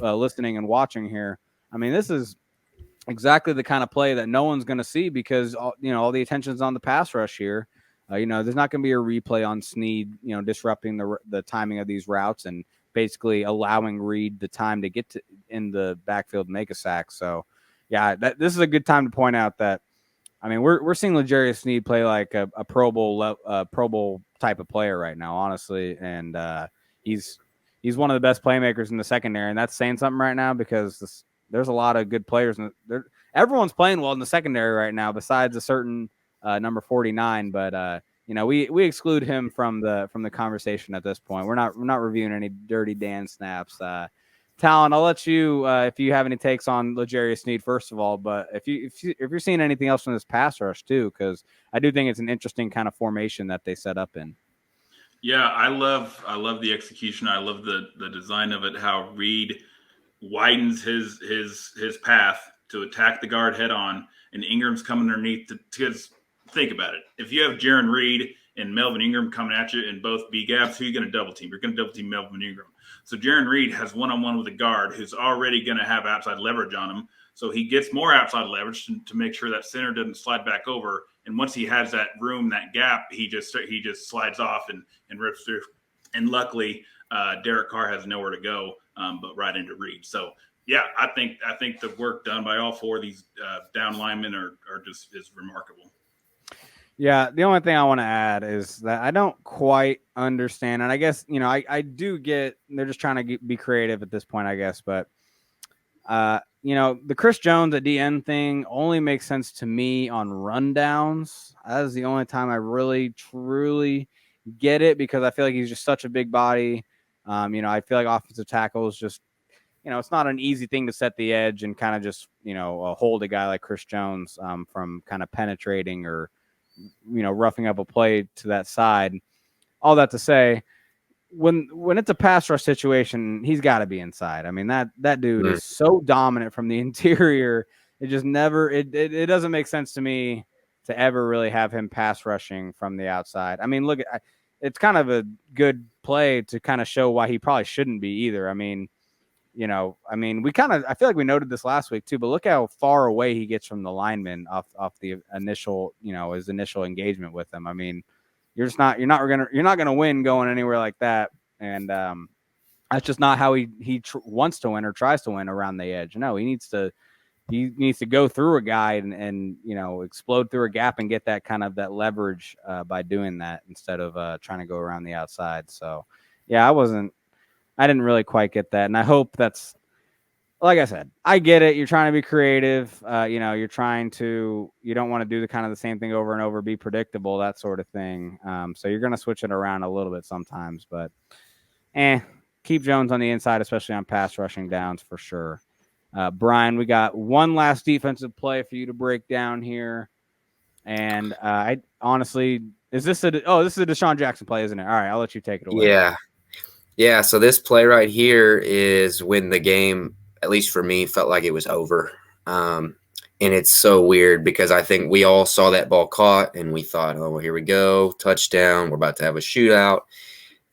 Listening and watching here, I mean, this is exactly the kind of play that no one's gonna see, because all the attention's on the pass rush here. There's not going to be a replay on Sneed, disrupting the timing of these routes and basically allowing Reed the time to get in the backfield and make a sack. So, yeah, this is a good time to point out that, I mean, we're seeing L'Jarius Sneed play like a Pro Bowl type of player right now, honestly, and he's one of the best playmakers in the secondary, and that's saying something right now, because there's a lot of good players. Everyone's playing well in the secondary right now, besides a certain number 49, but we exclude him from the conversation at this point. We're not reviewing any Dirty Dan snaps. Talon, I'll let you if you have any takes on L'Jarius Sneed first of all, but if you're seeing anything else from this pass rush too, because I do think it's an interesting kind of formation that they set up in. Yeah, I love the execution. I love the design of it. How Reed widens his path to attack the guard head on, and Ingram's coming underneath because. Think about it. If you have Jaron Reed and Melvin Ingram coming at you in both B gaps, who are you going to double team? You're going to double team Melvin Ingram. So Jaron Reed has one-on-one with a guard who's already going to have outside leverage on him. So he gets more outside leverage to make sure that center doesn't slide back over. And once he has that room, that gap, he just slides off and rips through. And luckily, Derek Carr has nowhere to go but right into Reed. So yeah, I think the work done by all 4 of these down linemen is remarkable. Yeah, the only thing I want to add is that I don't quite understand, and I guess, I do get they're just trying to be creative at this point, I guess, but, the Chris Jones at DN thing only makes sense to me on rundowns. That is the only time I really, truly get it, because I feel like he's just such a big body. I feel like offensive tackle is just, it's not an easy thing to set the edge and kind of just, hold a guy like Chris Jones from kind of penetrating or, roughing up a play to that side. All that to say, when it's a pass rush situation, he's got to be inside. I mean, that dude is so dominant from the interior. It just never it doesn't make sense to me to ever really have him pass rushing from the outside. I mean, look, it's kind of a good play to kind of show why he probably shouldn't be either. I mean, I feel like we noted this last week too, but look how far away he gets from the lineman off the initial, his initial engagement with them. I mean, you're not gonna win going anywhere like that, and that's just not how he wants to win or tries to win around the edge. No, he needs to go through a guy and explode through a gap and get that kind of that leverage by doing that instead of trying to go around the outside. So yeah, I didn't really quite get that, and I hope that's, like I said, I get it. You're trying to be creative. You don't want to do the same thing over and over, be predictable, that sort of thing. So you're going to switch it around a little bit sometimes, but keep Jones on the inside, especially on pass rushing downs for sure. Bryan, we got one last defensive play for you to break down here. And I honestly, this is a Deshaun Jackson play, isn't it? All right, I'll let you take it away. Yeah. So this play right here is when the game, at least for me, felt like it was over. And it's so weird because I think we all saw that ball caught and we thought, oh, well, here we go, touchdown. We're about to have a shootout.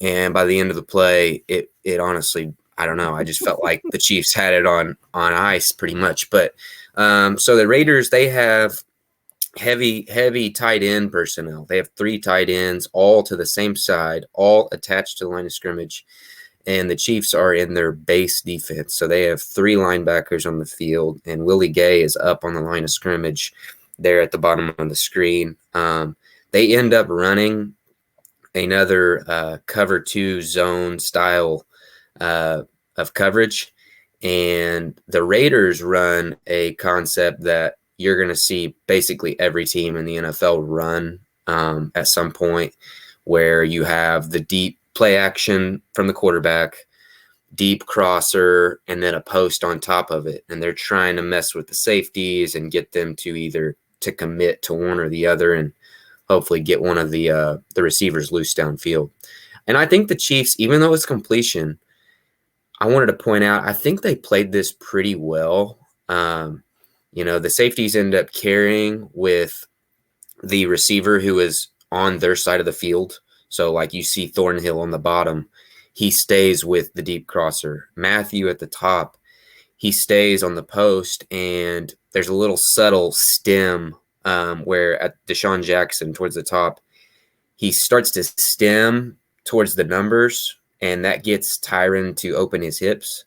And by the end of the play, it honestly, I don't know. I just felt like the Chiefs had it on ice pretty much. But so the Raiders, they have heavy tight end personnel. They have 3 tight ends, all to the same side, all attached to the line of scrimmage. And the Chiefs are in their base defense. So they have 3 linebackers on the field, and Willie Gay is up on the line of scrimmage there at the bottom of the screen. They end up running another cover 2 zone style of coverage. And the Raiders run a concept that you're going to see basically every team in the NFL run at some point, where you have the deep play action from the quarterback, deep crosser, and then a post on top of it. And they're trying to mess with the safeties and get them to either to commit to one or the other and hopefully get one of the receivers loose downfield. And I think the Chiefs, even though it's completion, I wanted to point out, I think they played this pretty well. The safeties end up carrying with the receiver who is on their side of the field. So like you see Thornhill on the bottom, he stays with the deep crosser. Matthew at the top, he stays on the post, and there's a little subtle stem where at Deshaun Jackson towards the top, he starts to stem towards the numbers, and that gets Tyron to open his hips.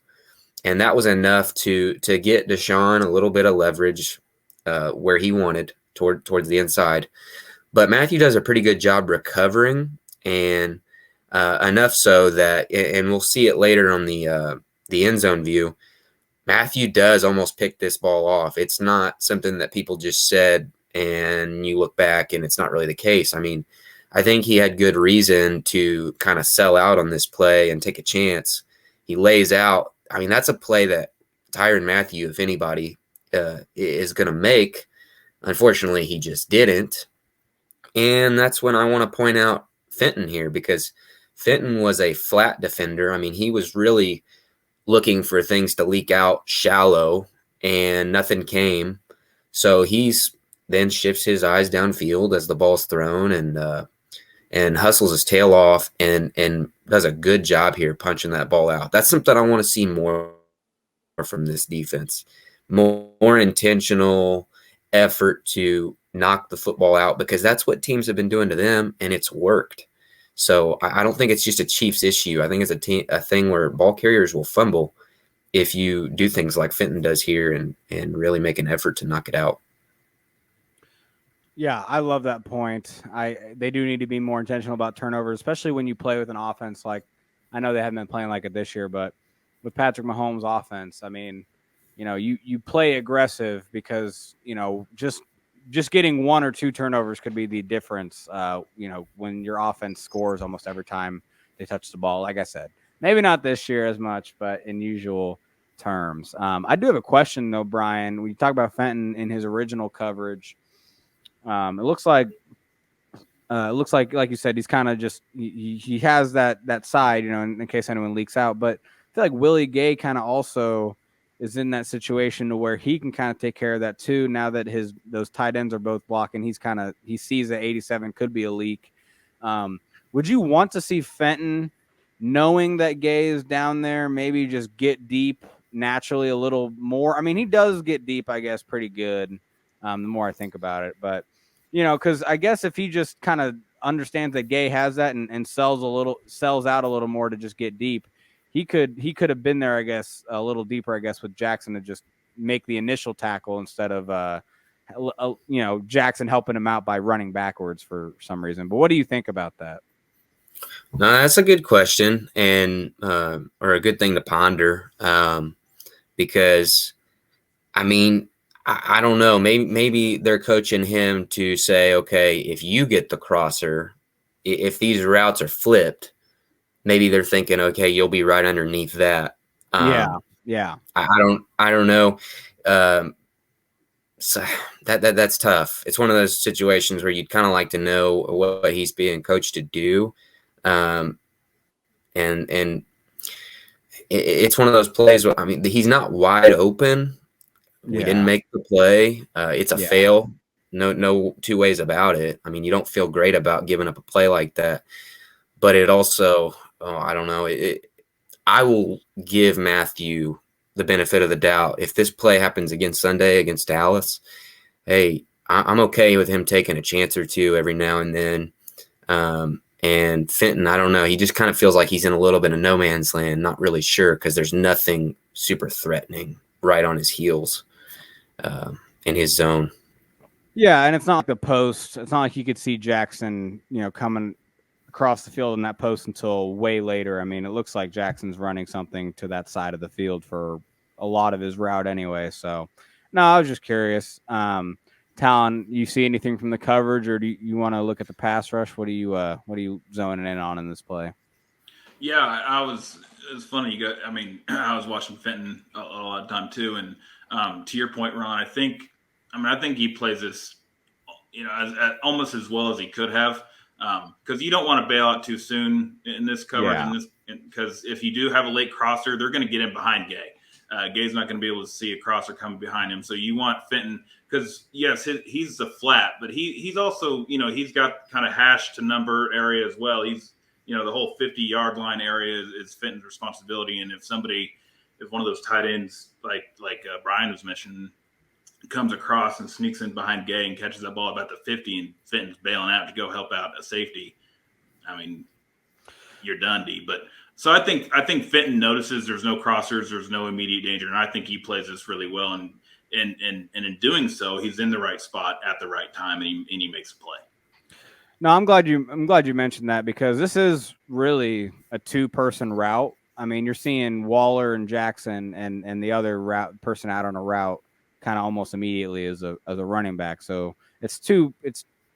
And that was enough to get Deshaun a little bit of leverage where he wanted towards the inside. But Matthew does a pretty good job recovering, and enough so that, and we'll see it later on the end zone view, Matthew does almost pick this ball off. It's not something that people just said and you look back and it's not really the case. I mean, I think he had good reason to kind of sell out on this play and take a chance. He lays out. I mean, that's a play that Tyrann Mathieu, if anybody, is going to make. Unfortunately, he just didn't. And that's when I want to point out Fenton here, because Fenton was a flat defender. I mean, he was really looking for things to leak out shallow, and nothing came. So he's then shifts his eyes downfield as the ball's thrown and hustles his tail off and does a good job here punching that ball out. That's something I want to see more from this defense. More intentional effort to knock the football out, because that's what teams have been doing to them, and it's worked. So I don't think it's just a Chiefs issue. I think it's a thing where ball carriers will fumble if you do things like Fenton does here and really make an effort to knock it out. Yeah, I love that point. They do need to be more intentional about turnovers, especially when you play with an offense like, I know they haven't been playing like it this year, but with Patrick Mahomes' offense, I mean, you play aggressive because, just getting 1 or 2 turnovers could be the difference, when your offense scores almost every time they touch the ball. Like I said, maybe not this year as much, but in usual terms. I do have a question, though, Brian. When you talk about Fenton in his original coverage, it looks like you said, he's kind of just he has that side, in case anyone leaks out. But I feel like Willie Gay kind of also is in that situation to where he can kind of take care of that too. Now that those tight ends are both blocking, he sees that 87 could be a leak. Would you want to see Fenton, knowing that Gay is down there, maybe just get deep naturally a little more? I mean, he does get deep, I guess, pretty good. The more I think about it, but because I guess if he just kind of understands that Gay has that and sells out a little more to just get deep, he could have been there, I guess, a little deeper, I guess, with Jackson to just make the initial tackle instead of Jackson helping him out by running backwards for some reason. But what do you think about that? No, that's a good question, and or a good thing to ponder, because I mean, I don't know. Maybe they're coaching him to say, okay, if you get the crosser, if these routes are flipped, maybe they're thinking, okay, you'll be right underneath that. Yeah. I don't know. So that's tough. It's one of those situations where you'd kind of like to know what he's being coached to do, and it's one of those plays where, I mean, he's not wide open. We didn't make the play. It's a fail. No two ways about it. I mean, you don't feel great about giving up a play like that, but it also, I don't know. I will give Matthew the benefit of the doubt. If this play happens again Sunday against Dallas, hey, I'm okay with him taking a chance or two every now and then. And Fenton, I don't know. He just kind of feels like he's in a little bit of no man's land, not really sure, because there's nothing super threatening right on his heels. In his zone. Yeah, and it's not like the post. It's not like you could see Jackson, coming across the field in that post until way later. I mean, it looks like Jackson's running something to that side of the field for a lot of his route anyway. So, no, I was just curious. Talon, you see anything from the coverage, or do you want to look at the pass rush? What are you zoning in on in this play? Yeah, it was funny. I was watching Fenton a lot of time too, and to your point, Ron, I think he plays this, as almost as well as he could have, because you don't want to bail out too soon in this coverage, because if you do have a late crosser, they're going to get in behind Gay. Gay's not going to be able to see a crosser coming behind him, so you want Fenton, because yes, he's the flat, but he's also, he's got kind of hash to number area as well. He's, the whole 50-yard line area is Fenton's responsibility, and if one of those tight ends, like Bryan was mentioning, comes across and sneaks in behind Gay and catches that ball about the 50, and Fenton's bailing out to go help out a safety, I mean, you're done, D. But so I think Fenton notices there's no crossers, there's no immediate danger, and I think he plays this really well. And in doing so, he's in the right spot at the right time, and he makes a play. No, I'm glad you mentioned that, because this is really a 2-person route. I mean, you're seeing Waller and Jackson and the other person out on a route kind of almost immediately as a running back. So it's a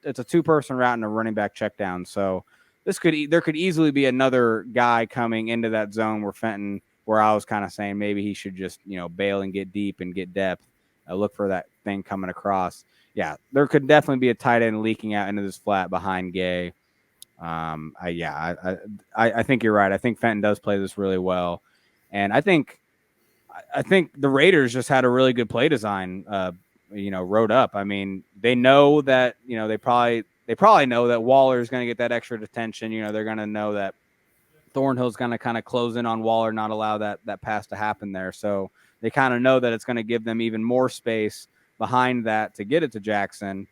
2-person route and a running back check down. So there could easily be another guy coming into that zone where I was kind of saying maybe he should just, bail and get deep and get depth, look for that thing coming across. Yeah, there could definitely be a tight end leaking out into this flat behind Gay. I think you're right. I think Fenton does play this really well, and I think the Raiders just had a really good play design, wrote up. I mean, they know that, they probably know that Waller is going to get that extra attention. They're going to know that Thornhill's going to kind of close in on Waller, not allow that pass to happen there. So they kind of know that it's going to give them even more space behind that to get it to Jackson.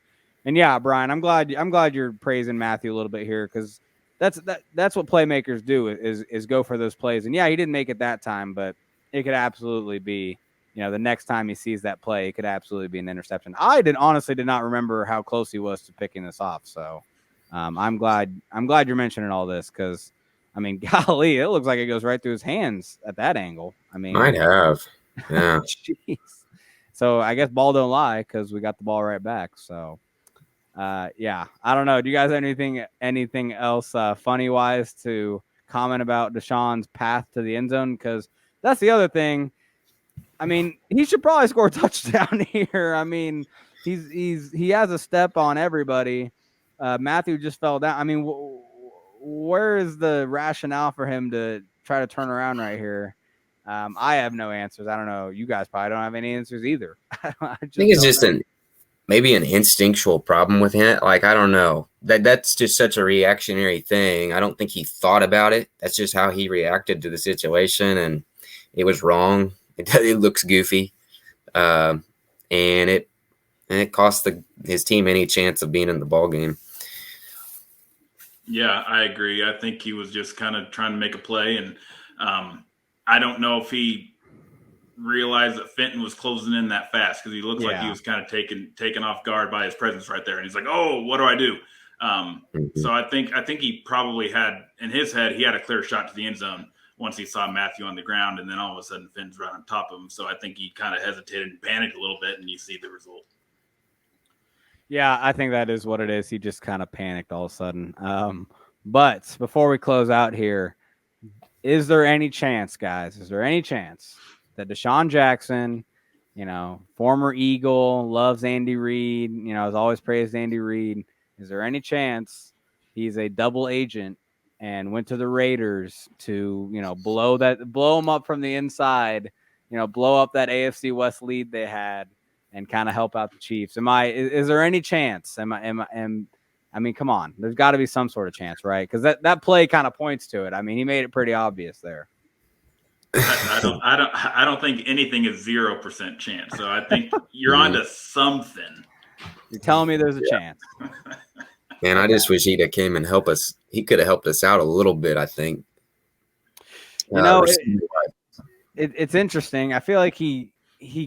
And yeah, Brian, I'm glad you're praising Matthew a little bit here, because that's what playmakers do is go for those plays. And yeah, he didn't make it that time, but it could absolutely be, the next time he sees that play, it could absolutely be an interception. I honestly did not remember how close he was to picking this off. So I'm glad you're mentioning all this, because I mean, golly, it looks like it goes right through his hands at that angle. I mean, might have. Yeah. Jeez. So I guess ball don't lie because we got the ball right back. So, yeah, I don't know. Do you guys have anything else funny wise to comment about Deshaun's path to the end zone? Because that's the other thing. I mean, he should probably score a touchdown here. I mean, he has a step on everybody. Matthew just fell down. I mean, where is the rationale for him to try to turn around right here? I have no answers. I don't know. You guys probably don't have any answers either. I think it's just maybe an instinctual problem with him. Like, I don't know. That's just such a reactionary thing. I don't think he thought about it. That's just how he reacted to the situation, and it was wrong. It looks goofy, and it cost his team any chance of being in the ball game. Yeah, I agree. I think he was just kind of trying to make a play, and I don't know if he realized that Fenton was closing in that fast, because he looked like he was kind of taken off guard by his presence right there, and he's like, "Oh, what do I do?" So I think he probably had in his head he had a clear shot to the end zone once he saw Matthew on the ground, and then all of a sudden Fenton's right on top of him. So I think he kind of hesitated and panicked a little bit, and you see the result. Yeah, I think that is what it is. He just kind of panicked all of a sudden. But before we close out here, is there any chance, guys? Is there any chance that Deshaun Jackson, former Eagle, loves Andy Reid, has always praised Andy Reid. Is there any chance he's a double agent and went to the Raiders to, blow him up from the inside, blow up that AFC West lead they had and kind of help out the Chiefs? Is there any chance? I mean, come on, there's got to be some sort of chance, right? Because that play kind of points to it. I mean, he made it pretty obvious there. I don't think anything is 0% chance. So I think you're onto something. You're telling me there's a chance. Man, I just wish he'd have came and helped us. He could have helped us out a little bit, I think. It's interesting. I feel like he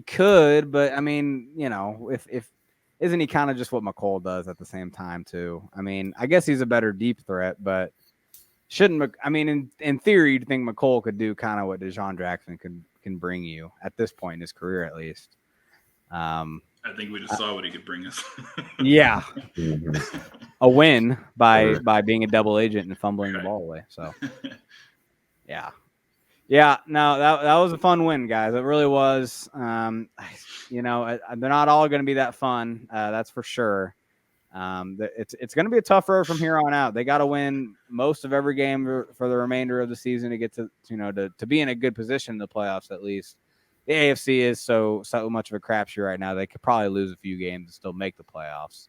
could, but I mean, if isn't he kind of just what McColl does at the same time too? I mean, I guess he's a better deep threat, but in theory, you'd think McColl could do kind of what Deshaun Jackson can bring you at this point in his career, at least. I think we just saw what he could bring us. Yeah. A win by being a double agent and fumbling the ball away. So, yeah. Yeah, no, that was a fun win, guys. It really was. They're not all going to be that fun. That's for sure. It's going to be a tough road from here on out. They got to win most of every game for the remainder of the season to get to be in a good position in the playoffs, at least. The AFC is so much of a crapshoot right now. They could probably lose a few games and still make the playoffs.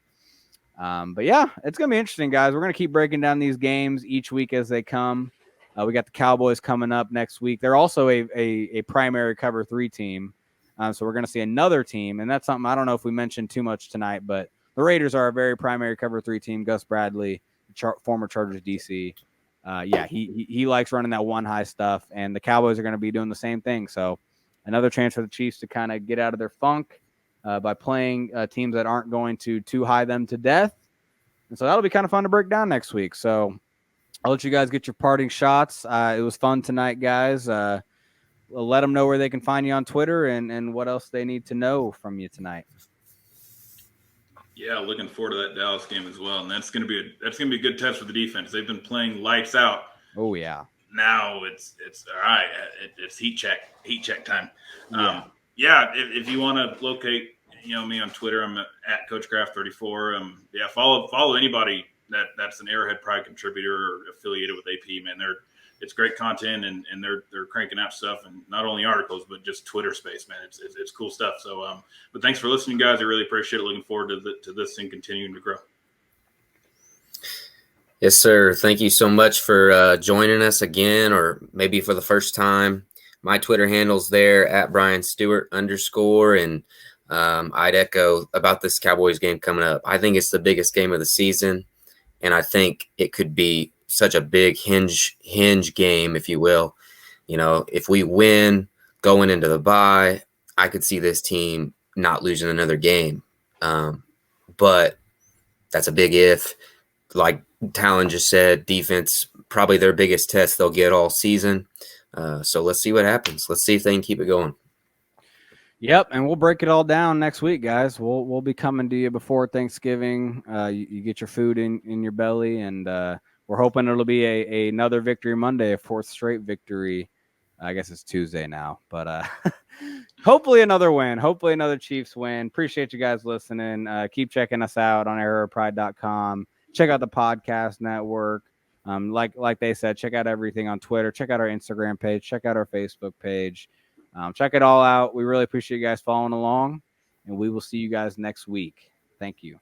But yeah, it's going to be interesting, guys. We're going to keep breaking down these games each week as they come. We got the Cowboys coming up next week. They're also a primary cover 3 team. So we're going to see another team, and that's something I don't know if we mentioned too much tonight, but the Raiders are a very primary cover 3 team. Gus Bradley, former Chargers DC. He likes running that one high stuff, and the Cowboys are going to be doing the same thing. So another chance for the Chiefs to kind of get out of their funk by playing teams that aren't going to too high them to death. And so that'll be kind of fun to break down next week. So I'll let you guys get your parting shots. It was fun tonight, guys. Let them know where they can find you on Twitter and what else they need to know from you tonight. Yeah, looking forward to that Dallas game as well, and that's going to be a good test for the defense. They've been playing lights out. Oh yeah. Now it's all right. It's heat check time. If you want to locate me on Twitter, I'm at Coach Graff 34. Follow anybody that's an Arrowhead Pride contributor or affiliated with AP. Man, it's great content, and they're cranking out stuff, and not only articles but just Twitter space, man. It's cool stuff. So, but thanks for listening, guys. I really appreciate it. Looking forward to this thing continuing to grow. Yes, sir. Thank you so much for joining us again, or maybe for the first time. My Twitter handle's there at Bryan Stewart _, and I'd echo about this Cowboys game coming up. I think it's the biggest game of the season, and I think it could be such a big hinge game, if you will. If we win going into the bye, I could see this team not losing another game. But that's a big if. Like Talon just said, defense, probably their biggest test they'll get all season. So let's see what happens. Let's see if they can keep it going. Yep, and we'll break it all down next week, guys. We'll be coming to you before Thanksgiving. You get your food in your belly, and we're hoping it'll be another Victory Monday, a fourth straight victory. I guess it's Tuesday now, but hopefully another win. Hopefully another Chiefs win. Appreciate you guys listening. Keep checking us out on arrowheadpride.com. Check out the podcast network. Like they said, check out everything on Twitter. Check out our Instagram page. Check out our Facebook page. Check it all out. We really appreciate you guys following along, and we will see you guys next week. Thank you.